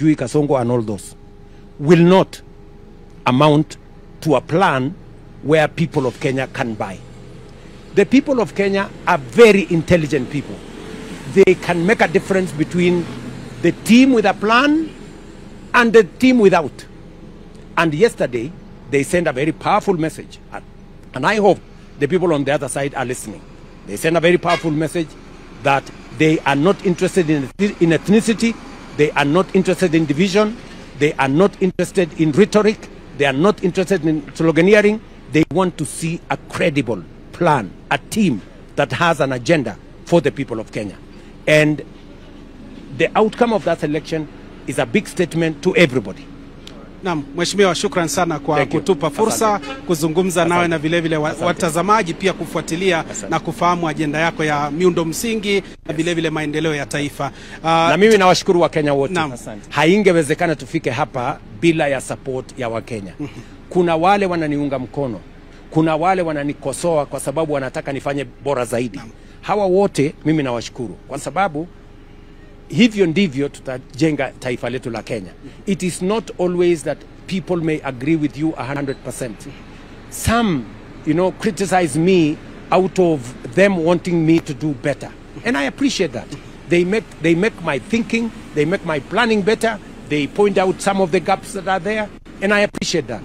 Jui Kasongo and all those, will not amount to a plan where people of Kenya can buy. The people of Kenya are very intelligent people. They can make a difference between the team with a plan and the team without. And yesterday, they sent a very powerful message. And I hope the people on the other side are listening. They send a very powerful message that they are not interested in ethnicity. They are not interested in division. They are not interested in rhetoric. They are not interested in sloganeering. They want to see a credible plan, a team that has an agenda for the people of Kenya. And the outcome of that election is a big statement to everybody. Naam, Mheshimiwa, shukran sana kwa kutupa fursa kuzungumza nawe na vile vile watazamaji pia kufuatilia na kufahamu agenda yako ya miundo msingi na vile vile maendeleo ya taifa. Na mimi nawashukuru wa Kenya wote. Haingewezekana tufike hapa bila ya support ya Wakenya. Kuna wale wananiunga mkono, kuna wale wananikosoa kwa sababu wanataka nifanye bora zaidi. Hawa wote mimi nawashukuru kwa sababu hivyo ndivyo tutajenga taifa letu la Kenya. It is not always that people may agree with you 100%. Some, criticize me out of them wanting me to do better. And I appreciate that. They make my thinking, they make my planning better. They point out some of the gaps that are there. And I appreciate that.